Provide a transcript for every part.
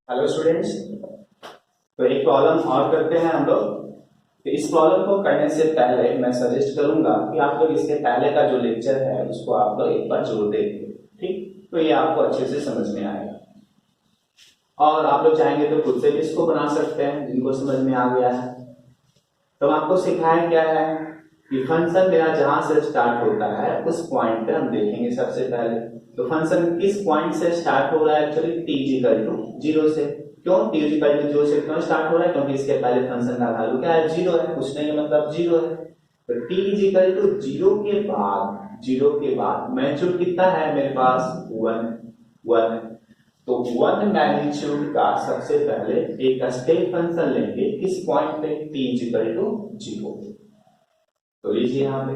Hello students. तो एक problem और करते हैं हम लोग। तो इस प्रॉब्लम को करने से पहले मैं सजेस्ट करूंगा कि आप लोग इसके पहले का जो लेक्चर है उसको आप लोग एक बार जरूर देखिए। ठीक, तो ये आपको अच्छे से समझ में आएगा और आप लोग चाहेंगे तो खुद से भी इसको बना सकते हैं जिनको समझ में आ गया है। तो आपको सिखाया क्या है कि फंक्शन मेरा जहां से स्टार्ट होता है उस पॉइंट पे हम देखेंगे सबसे पहले। तो फंक्शन किस पॉइंट से स्टार्ट हो रहा है? एक्चुअली t इक्वल टू 0 से। क्यों t इक्वल टू 0 से क्यों स्टार्ट हो रहा है? क्योंकि इसके पहले फंक्शन का वैल्यू क्या है? 0 है। कुछ नहीं है, मतलब 0 है। तो t इक्वल टू 0 के बाद मैग्नीट्यूड कितना है मेरे पास? 1। तो 1 मैग्नीट्यूड का सबसे पहले एक स्टेप फंक्शन लेंगे किस पॉइंट पे? t equal to 0। तो लीजिए यहाँ पे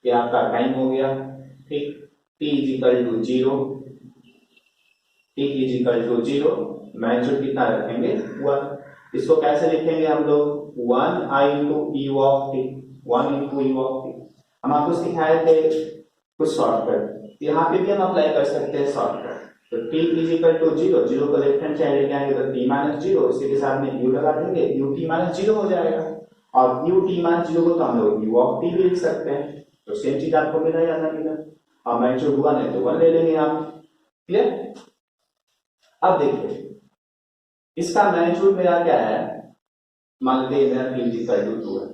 ये आपका टाइम हो गया। ठीक, t equal to 0, t equal to 0, magnitude कितना रखेंगे? 1। इसको कैसे लिखेंगे हम लोग? 1 i into E of T, 1 into E of T. हम आपको सिखाए थे कुछ शॉर्टकट, यहाँ पे भी हम अप्लाई कर सकते हैं शॉर्टकट। तो t इक्वल टू 0, 0 को लेफ्ट हैंड साइड लेके आएंगे तो t माइनस 0, इसी के साथ में u लगा देंगे, ut माइनस 0 हो जाएगा। और ut माइनस 0 को तो हम लोग u ऑफ t भी लिख सकते हैं। तो सेम चीज आपको मिला या ना मिला? और मैग्नीट्यूड 1 है तो 1 ले लेंगे आप। क्लियर? अब देखिए इसका मैग्नीट्यूड मेरा क्या है? मान लीजिए मेरा t इक्वल टू 2 है।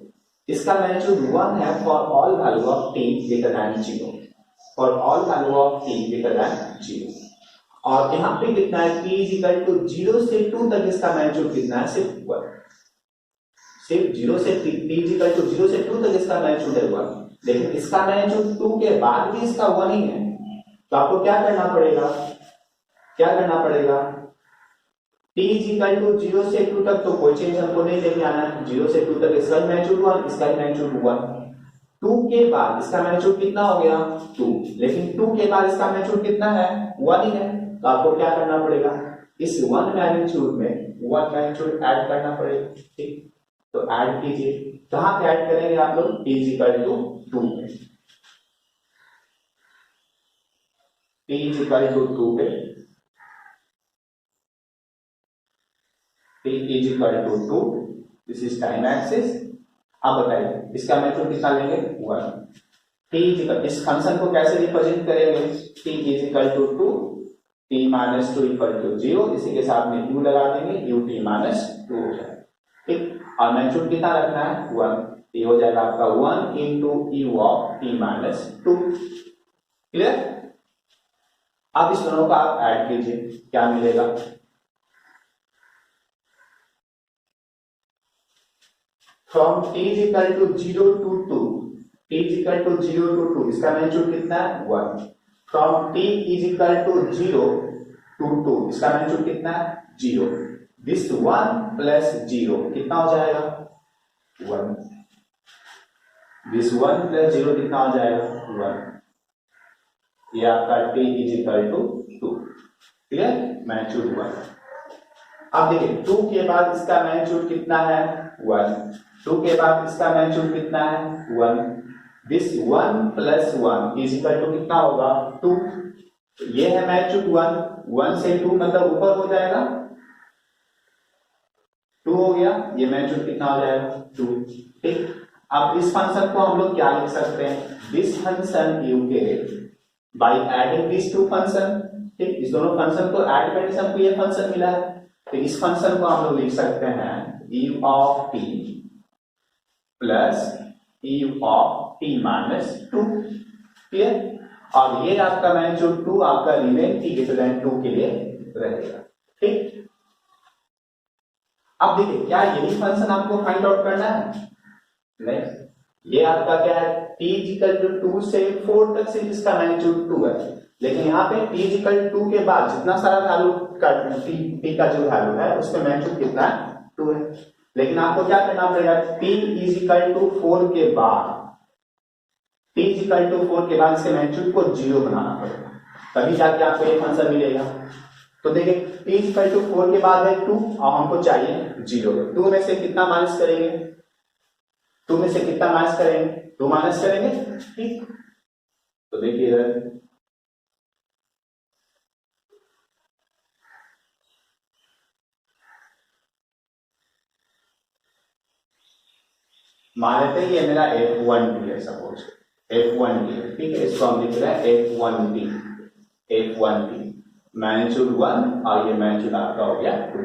इसका मैग्नीट्यूड 1 है for all value of t greater than 0, for all value of t greater than 0। और यहाँ पे कितना है? t इक्वल टू 0 से 2 तक इसका मैग्नीट्यूड कितना है? सिर्फ 1। सिर्फ 0 से t इक्वल टू 0 से 2 तक इसका मैग्नीट्यूड है 1। लेकिन इसका मैग्नीट्यूड 2 के बाद भी इसका 1 ही है। तो आपको क्या करना पड़ेगा? t इक्वल टू 0 से 2 तक तो कोई चेंज हमको नहीं लेके आना है। 0 से 2 तक इसका मैग्नीट्यूड 1, इसका मैग्नीट्यूड 1। 2 के बाद इसका मैग्नीट्यूड कितना हो गया? 2। लेकिन 2 के बाद इसका मैग्नीट्यूड कितना है? 1 ही है। तो आपको क्या करना पड़ेगा? इस 1 मैग्नीट्यूड में 1 मैग्नीट्यूड ऐड करना पड़ेगा। ठीक, तो ऐड कीजिए। कहां पे ऐड करेंगे आप लोग? t इक्वल टू 2 पे। t इक्वल टू 2 पे t equal to 2, this is time axis. अब बताइए इसका मैग्नीट्यूड कितना लेंगे? 1। t इक्वल, इस फंक्शन को कैसे रिप्रेजेंट करेंगे? t equal to 2, t minus 2 equal to 0, इसी के साथ में u लगा देंगे, ut माइनस 2 हो जाएगा। ठीक, और मैग्नीट्यूड कितना रखना है? 1। ये हो जाएगा आपका 1 into u of t minus 2। Clear? अब इस दोनों का आप ऐड कीजिए, क्या मिलेगा? From t equal to 0 to 2, t equal to 0 to 2, इसका मैग्नीट्यूड कितना है? 1। From t equal to 0 to 2, इसका मैग्नीट्यूड कितना है? 0। दिस 1 प्लस 0 कितना हो जाएगा? 1। दिस 1 प्लस 0 कितना हो जाएगा? 1। ये आपका t equal to 2। Clear? Magnitude 1। अब देखिए 2 के बाद इसका मैग्नीट्यूड कितना है? 1। 2 के बाद इसका मैग्नीट्यूड कितना है? 1। This 1 plus 1 is equal to कितना होगा? 2। ये है मैग्नीट्यूड 1, 1 से 2 मतलब ऊपर हो जाएगा, 2 हो गया। ये मैग्नीट्यूड कितना हो जाएगा? 2। ठीक, अब इस फंक्शन को हम लोग क्या लिख सकते हैं? This function you get by adding this to function. ठीक, इस दोनों फंक्शन को ऐड करने से हमको ये फंक्शन मिला है। तो इस फंक्शन को हम लोग लिख सकते हैं u of t plus u of t minus 2। Clear? और ये आपका मैग्नीट्यूड 2 आपका रिमेन t ग्रेटर देन 2 के लिए रहेगा। ठीक, अब देखिए क्या यही फंक्शन आपको फाइंड आउट करना है? नहीं, ये आपका क्या है? t इक्वल टू 2 से 4 तक से इसका मैग्नीट्यूड 2 है। लेकिन यहाँ पे t इक्वल 2 के बाद जितना सारा वैल्यू का t का जो वैल्यू है उसमें मैग्नीट्यूड कितना है? 2 है। लेकिन आपको क्या करना पड़ेगा? t इक्वल टू 4 के बाद, t इक्वल टू 4 के बाद इसके मैग्नीट्यूड को 0 बनाना पड़ेगा, तभी जाके आपको ये फंक्शन मिलेगा। तो देखिए t इक्वल टू 4 के बाद है 2 और हमको चाहिए 0। 2 में से कितना माइनस करेंगे? 2 में से कितना माइनस करेंगे? 2 माइनस करेंगे। ठीक, तो देखिए इधर मान लेते हैं ये मेरा f1t है, सपोज f1t है, ठीक है, इसको हम लिख रहे हैं f1t मैग्नीट्यूड 1 और ये मैग्नीट्यूड आपका हो गया 2।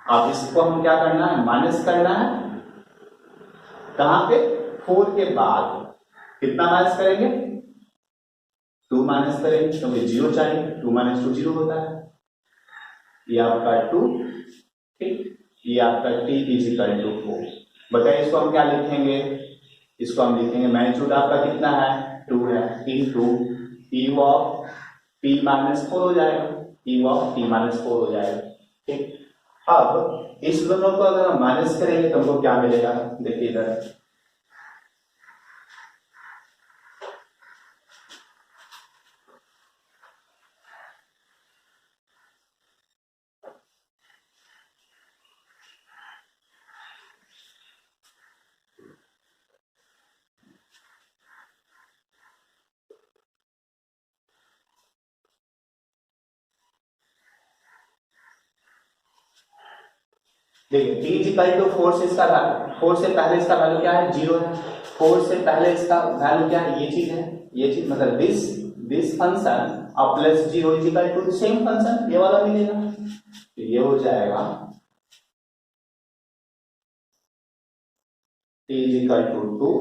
अब इसको हम क्या करना है, माइनस करना है, कहां पे, 4 के बाद कितना माइनस करेंगे, 2 माइनस करेंगे, क्योंकि 0 चाहिए, 2 माइनस 2 0 होता है, ये आपका 2, ठीक, ये आपका t इजिकल टू 4। बताइए इसको हम क्या लिखेंगे, इसको हम लिखेंगे मैग्नीट्यूड आपका कितना है, 2 है, into e of p minus 4 हो जाएगा, e ऑफ p माइनस 4 हो जाएगा, ठीक। अब इस दोनों को अगर हम माइनस करेंगे तो हमको क्या मिलेगा, देखिए इधर देखिए t इजिकल टू 4 से इसका वैल्यू, 4 से पहले इसका वैल्यू क्या है, 0 है, 4 से पहले इसका वैल्यू क्या है, ये चीज है, ये चीज मतलब दिस फंक्शन और plus 0 is equal to same function, ये वाला मिलेगा, तो ये हो जाएगा t is equal to 2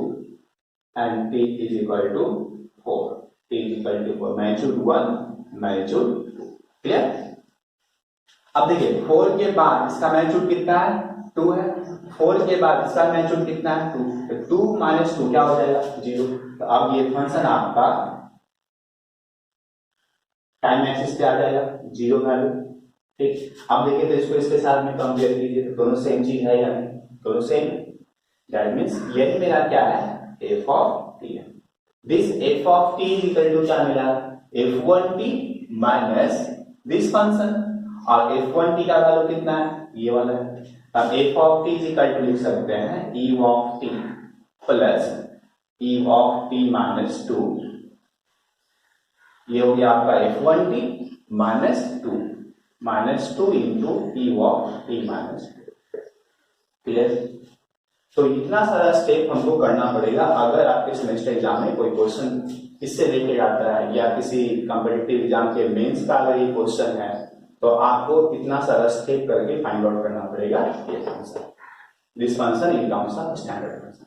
and t is equal to 4, t is equal to 4 magnitude 1 magnitude 2, clear. अब देखिए 4 के बाद इसका मैग्नीट्यूड कितना है, 2 है, 4 के बाद इसका मैग्नीट्यूड कितना है, 2, तो 2 माइनस 2 क्या हो जाएगा, 0। तो अब ये फंक्शन आपका टाइम एक्सिस पे आ जाएगा, 0 वैल्यू, ठीक। अब देखिए तो इसको इसके साथ में कंपेयर कीजिए तो दोनों सेम चीज है या नहीं, दोनों सेम, दैट मींस यही मेरा क्या है, f ऑफ t है। This f of t is equal to क्या मिला, f1t माइनस दिस फंक्शन, और f1t का वैल्यू कितना है, ये वाला है। अब f of t is equal to लिख सकते हैं e of t plus e of t minus 2, ये हो गया आपका f1t minus 2 into e of t minus 2, clear. तो इतना सारा स्टेप हमको करना पड़ेगा अगर आपके सेमेस्टर एग्जाम में कोई क्वेश्चन इससे लेके आता है, या किसी कॉम्पिटिटिव एग्जाम के मेंस का अगर ये क्वेश्चन है, तो आपको इतना सारा स्टेप करके फाइंड आउट करना पड़ेगा ये function, this function in terms of standard function.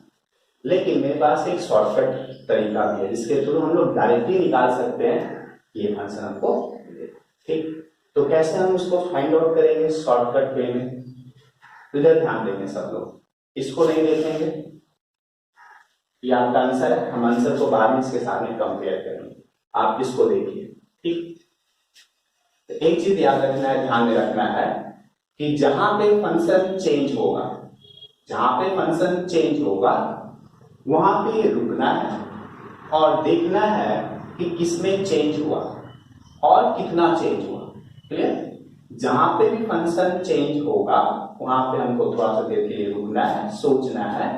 लेकिन मेरे पास एक शॉर्टकट तरीका भी है जिसके थ्रू हम लोग डायरेक्टली निकाल सकते हैं ये फंक्शन हमको, ठीक। तो कैसे हम उसको फाइंड आउट करेंगे शॉर्टकट वे में, तो इधर ध्यान देंगे सब लोग, इसको नहीं देखेंगे, ये आपका आंसर है, हम आंसर को बाद में इसके साथ में कंपेयर करेंगे, आप इसको देखिए, ठीक। तो एक चीज याद रखना है, ध्यान में रखना है कि जहां पे फंक्शन चेंज होगा, जहां पे फंक्शन चेंज होगा वहां पे रुकना है और देखना है कि किसमें चेंज हुआ और कितना चेंज हुआ, क्लियर। जहां पे भी फंक्शन चेंज होगा वहां पे हमको थोड़ा सा देर के लिए रुकना है, सोचना है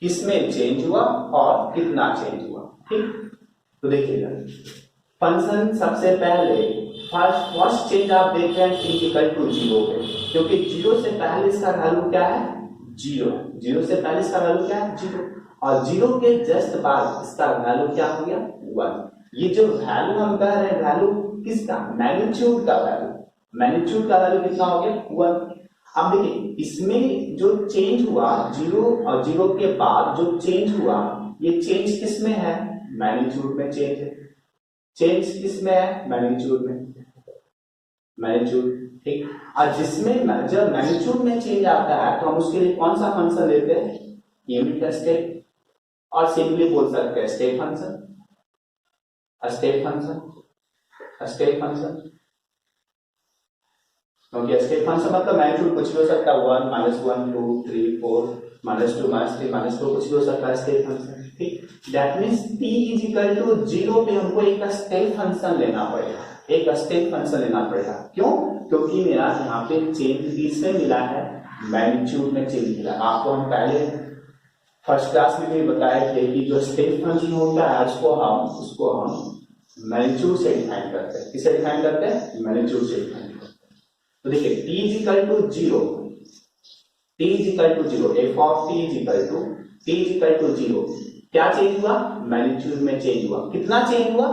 किसमें चेंज हुआ और कितना चेंज हुआ, ठीक। तो देखिएगा फंक्शन सबसे पहले फर्स्ट चेंज आप देख रहे हैं t इक्वल टू 0 पे, क्योंकि 0 से पहले इसका वैल्यू क्या है, 0 है, 0 से पहले इसका वैल्यू क्या है, 0, और 0 के जस्ट बाद इसका वैल्यू क्या हो गया, 1। ये जो वैल्यू हम कह रहे हैं, वैल्यू किसका, मैग्नीट्यूड का वैल्यू, मैग्नीट्यूड का वैल्यू कितना हो गया, 1। अब देखिए इसमें जो चेंज हुआ 0 और 0 के बाद जो चेंज हुआ, ये चेंज किसमें है, मैग्नीट्यूड में चेंज है, चेंज किसमें है, मैग्नीट्यूड में, मैग्नीट्यूड, ठीक। और जिसमें जब मैग्नीट्यूड में चेंज आता है तो हम उसके लिए कौन सा फंक्शन लेते हैं, यूनिट स्टेप, और सिंपली बोल सकते हैं step function, step function, step function, क्योंकि स्टेप फंक्शन मतलब मैग्नीट्यूड कुछ भी हो सकता है, 1 -1 2 3 4 -2 -3 -4 कुछ भी हो सकता है स्टेप फंक्शन, ठीक। That means t is equal to 0 पे हमको एक स्टेप फंक्शन लेना पड़ेगा, एक स्टेप फंक्शन लेना पड़ेगा, क्यों, क्योंकि मेरा यहाँ पे चेंज किसमें मिला है, मैग्नीट्यूड में चेंज मिला। आपको हम पहले फर्स्ट क्लास में भी बताया कि जो स्टेप फंक्शन होता है उसको हम मैग्नीट्यूड से डिफाइन करते हैं, किससे डिफाइन करते हैं, मैग्नीट्यूड से डिफाइन करते हैं। तो देखिए t is equal to 0, t is equal to 0, f of t is equal to t is equal to 0, क्या चेंज हुआ? मैग्नीट्यूड में चेंज हुआ। कितना चेंज हुआ?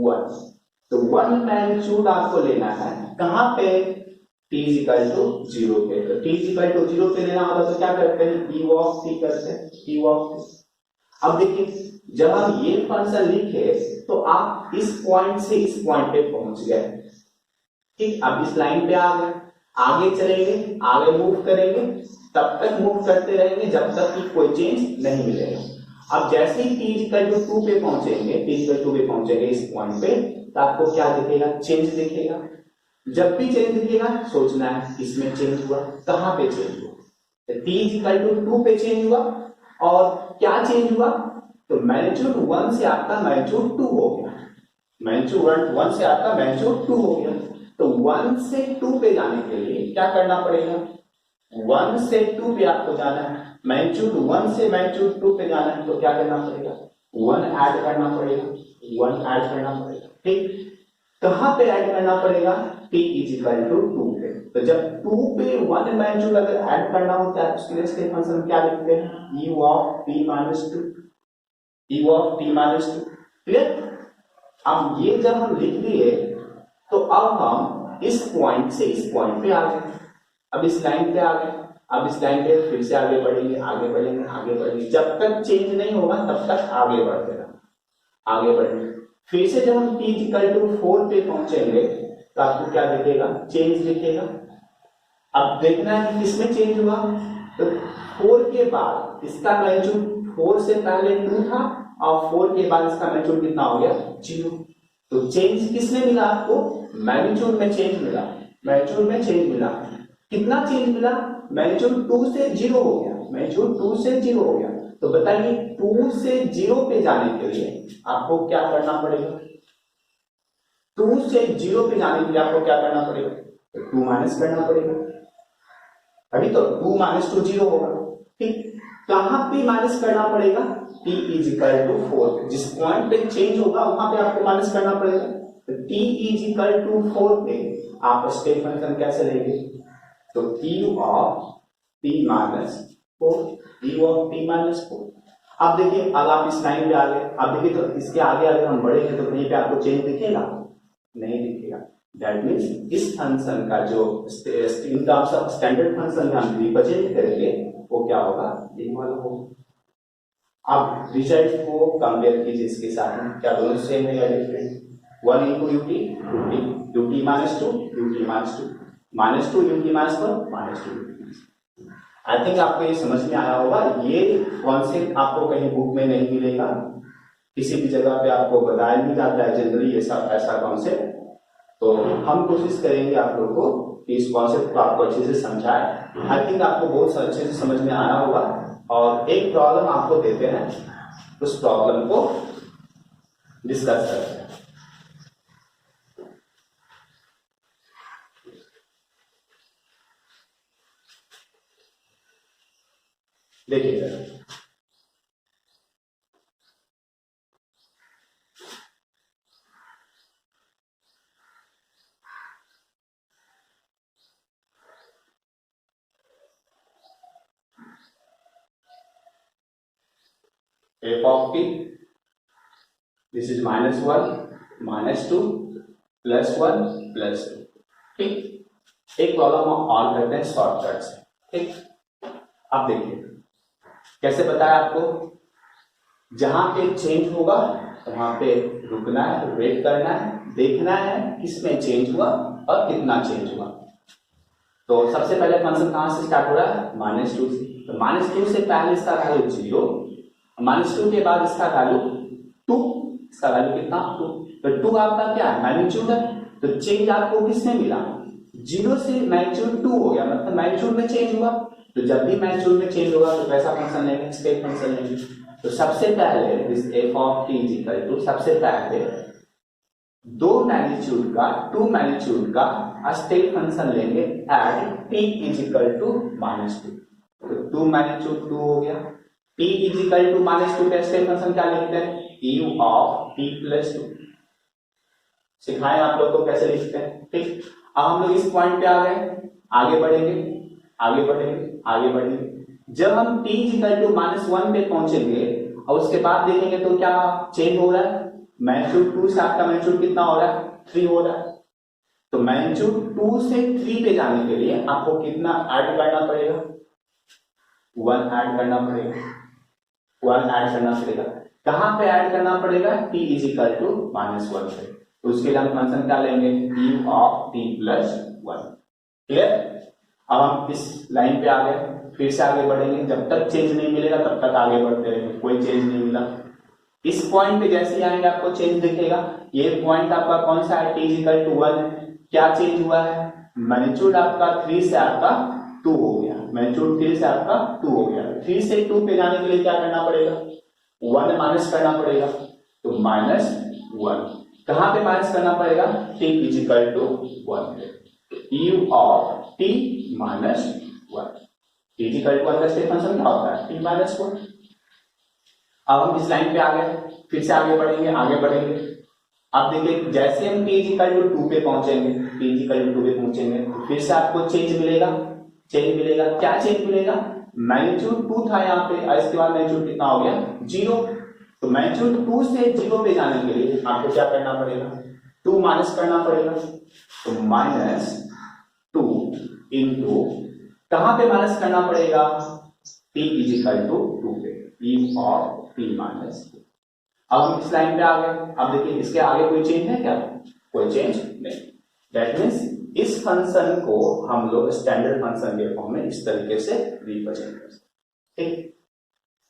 1। तो 1 मैग्नीट्यूड आपको लेना है कहां पे? t इज इक्वल टू 0 पे। तो t इज इक्वल टू 0 पे लेना होगा तो क्या करते हैं? e ऑफ t करते हैं, e ऑफ t। अब देखिए जब हम ये फंक्शन लिखे तो आप इस पॉइंट से इस पॉइंट पे पहुंच गए, ठीक। अब इस लाइन पे आ गए, आगे चलेंगे, आगे मूव करेंगे, तब तक मूव करते रहेंगे जब तक कि कोई चेंज नहीं मिलेगा। अब जैसे ही t इक्वल टू 2 पे पहुंचेंगे, t इक्वल टू पे पहुंचेंगे इस पॉइंट पे, तो आपको क्या दिखेगा? चेंज दिखेगा। जब भी चेंज दिखेगा सोचना है इसमें चेंज हुआ, कहां पे चेंज हुआ? t इक्वल टू 2 पे चेंज हुआ। और क्या चेंज हुआ? तो मैग्नीट्यूड 1 से आपका मैग्नीट्यूड 2 हो गया। मैग्नीट्यूड 1 से आपका मैग्नीट्यूड 2 हो गया। तो 1 से 2 पे जाने के लिए क्या करना पड़ेगा? 1 से 2 पे आपको जाना है। मैग्नीट्यूड 1 से मैग्नीट्यूड 2 पे जाना है तो क्या करना पड़ेगा? 1 ऐड करना पड़ेगा, 1 ऐड करना पड़ेगा, ठीक। कहां पे ऐड करना पड़ेगा? t इज इक्वल टू 2 पे। तो जब 2 पे 1 मैग्नीट्यूड अगर ऐड करना होता है उसके लिए स्टेप फंक्शन क्या लिखते हैं? e of t minus 2, e of t minus 2, clear. अब ये जब हम लिख दिए तो अब हम इस पॉइंट से इस पॉइंट पे आ गए, अब इस लाइन पे आ गए। अब इस लाइन पे फिर से आगे बढ़ेंगे, आगे बढ़ेंगे, आगे बढ़ेंगे, जब तक चेंज नहीं होगा तब तक आगे बढ़ते रहना, आगे बढ़ेंगे। फिर से जब हम t इक्वल टू 4 पे पहुंचेंगे तो आपको क्या दिखेगा? चेंज दिखेगा। अब देखना है कि किसमें चेंज हुआ। तो 4 के बाद इसका मैग्नीट्यूड 4 से पहले 2 था और 4 के बाद इसका मैग्नीट्यूड कितना हो गया? 0। तो चेंज किसमें मिला आपको? मैग्नीट्यूड में चेंज मिला, मैग्नीट्यूड में चेंज मिला। कितना चेंज मिला? मैग्नीट्यूड 2 से 0 हो गया, मैग्नीट्यूड 2 से 0 हो गया। तो बताइए 2 से 0 पे जाने के लिए आपको क्या करना पड़ेगा? 2 से 0 पे जाने के लिए आपको क्या करना पड़ेगा? तो 2 माइनस करना पड़ेगा। अभी तो 2 माइनस 2 0 होगा, ठीक। कहां पे माइनस करना पड़ेगा? t इज इक्वल टू 4, जिस पॉइंट पे चेंज होगा वहां पे आपको माइनस करना पड़ेगा। तो t इज इक्वल टू 4 पे आप स्टेप फंक्शन कैसे लेंगे? तो e of t minus 4, e of t minus 4। अब देखिए अब आप इस लाइन पे आ गए। अब देखिए तो इसके आगे अगर हम बढ़ेंगे तो कहीं पे आपको चेंज दिखेगा? नहीं दिखेगा। दैट मीन्स इस फंक्शन का जो in terms of standard function हम रिप्रेजेंट करेंगे वो क्या होगा? ये वाला होगा। अब रिजल्ट को कंपेयर कीजिए इसके साथ में, क्या दोनों सेम है या different? 1 into U T minus 2, U T minus 2, minus 2 U T minus 1, minus 2 U T minus 1। I think आपको ये समझ में आया होगा। ये कॉन्सेप्ट आपको कहीं बुक में नहीं मिलेगा, किसी भी जगह पे आपको बताया नहीं जाता है जनरली ऐसा कॉन्सेप्ट। तो हम कोशिश करेंगे आप लोग को कि इस कॉन्सेप्ट को आपको अच्छे से समझाएं। आई थिंक आपको बहुत अच्छे से समझ में आया होगा। और एक प्रॉब्लम आपको देते हैं, उस प्रॉब्लम को डिस्कस करते हैं। देखिए f of t, this is minus 1, minus 2, plus 1, plus 2, ठीक। एक प्रॉब्लम हम और करते हैं शॉर्टकट से, ठीक। अब देखिए कैसे बताया आपको, जहां पे चेंज होगा वहां पे रुकना है, वेट करना है, देखना है किसमें चेंज हुआ और कितना चेंज हुआ। तो सबसे पहले फंक्शन कहां से स्टार्ट हो रहा है? माइनस 2 से। तो माइनस 2 से पहले इसका वैल्यू 0, माइनस 2 के बाद इसका वैल्यू 2, इसका वैल्यू कितना? 2। तो 2 आपका क्या है? मैग्नीट्यूड है। तो चेंज आपको किसमें मिला? 0 से मैग्नीट्यूड 2 हो गया, मतलब मैग्नीट्यूड में चेंज हुआ। तो जब भी मैग्नीट्यूड में चेंज होगा तो कैसा फंक्शन लेंगे? स्टेप फंक्शन लेंगे। तो सबसे पहले this f of t is equal to, सबसे पहले 2 मैग्नीट्यूड का 2 मैग्नीट्यूड का स्टेप फंक्शन लेंगे at t is equal to minus 2। तो 2 मैग्नीट्यूड 2 हो गया। t is equal to minus 2 का स्टेप फंक्शन क्या लिखते हैं? u of t plus 2। सिखाएं आप लोग को कैसे लिखते हैं, ठीक। अब हम लोग इस पॉइंट पे आ गए, आगे बढ़ेंगे, आगे बढ़ेंगे, आगे बढ़ेंगे। जब हम t इक्वल टू -1 पे पहुंचेंगे और उसके बाद देखेंगे तो क्या चेंज हो रहा है, मैग्नीट्यूड 2 से आपका मैग्नीट्यूड कितना हो रहा है, 3 हो रहा है। तो मैग्नीट्यूड 2 से 3 पे जाने के लिए आपको कितना ऐड करना पड़ेगा, 1 ऐड करना पड़ेगा, 1 ऐड करना पड़ेगा। कहां पे ऐड करना पड़ेगा, t इज इक्वल टू -1 पे। तो उसके लिए हम फंक्शन क्या लेंगे, u of t plus 1। Clear. अब हम इस लाइन पे आ गए, फिर से आगे बढ़ेंगे, जब तक चेंज नहीं मिलेगा तब तक आगे बढ़ते रहेंगे, कोई चेंज नहीं मिला। इस पॉइंट पे जैसे ही आएंगे आपको चेंज दिखेगा। ये पॉइंट आपका कौन सा है, t इक्वल टू 1 है। क्या चेंज हुआ है, मैग्नीट्यूड आपका 3 से आपका 2 हो गया, मैग्नीट्यूड 3 से आपका 2 हो गया। 3 से 2 पे जाने के लिए क्या करना पड़ेगा, 1 माइनस करना पड़ेगा। तो -1 कहां पे माइनस करना पड़ेगा, t is equal to 1 u of t minus 1। t is equal to 1 का स्टेप फंक्शन क्या होता है, t माइनस 1। अब हम इस लाइन पे आ गए, फिर से आगे बढ़ेंगे। अब देखिए जैसे हम t इक्वल टू 2 पे पहुंचेंगे, t इक्वल टू 2 पे पहुंचेंगे तो फिर से आपको चेंज मिलेगा। क्या चेंज मिलेगा, मैग्नीट्यूड 2 था यहाँ पे, इसके बाद मैग्नीट्यूड कितना हो गया, 0। तो मैग्नीट्यूड 2 से 0 पे जाने के लिए आपको क्या करना पड़ेगा, 2 माइनस करना पड़ेगा। तो -2 इंटू कहां पे माइनस करना पड़ेगा, t इज इक्वल टू 2 पे, e ऑफ t माइनस। अब हम इस लाइन पे आ गए। अब देखिए इसके आगे कोई चेंज है क्या, कोई चेंज नहीं। दैट मीन्स इस फंक्शन को हम लोग स्टैंडर्ड फंक्शन के फॉर्म में इस तरीके से रिप्रेजेंट कर सकते हैं। ठीक,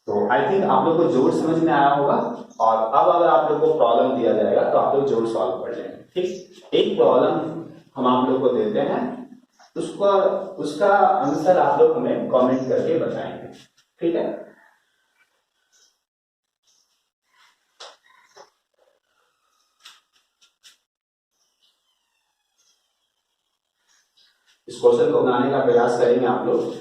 तो आई थिंक आप लोग को जोड़ समझ में आया होगा। और अब अगर आप लोग को प्रॉब्लम दिया जाएगा तो आप लोग जोड़ सॉल्व कर लेंगे। ठीक, एक प्रॉब्लम हम आप लोग को देते हैं, उसका आंसर आप लोग हमें कमेंट करके बताएंगे। ठीक है, इस क्वेश्चन को बनाने का प्रयास करेंगे आप लोग।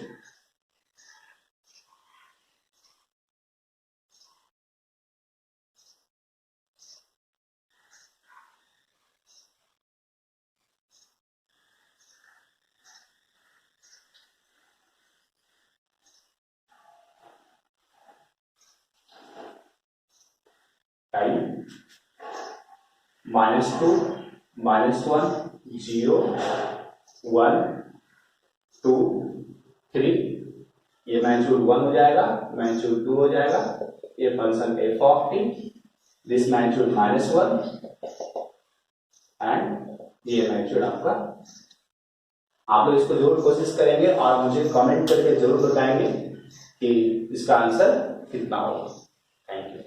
टाइम -2 -1 0 1 2 3, ये मैग्नीट्यूड 1 हो जाएगा, मैग्नीट्यूड 2 हो जाएगा। ये function f of t, this magnitude -1 and ये मैग्नीट्यूड आपका। आप लोग इसको जरूर कोशिश करेंगे और मुझे कमेंट करके जरूर बताएंगे कि इसका आंसर कितना होगा। Thank you.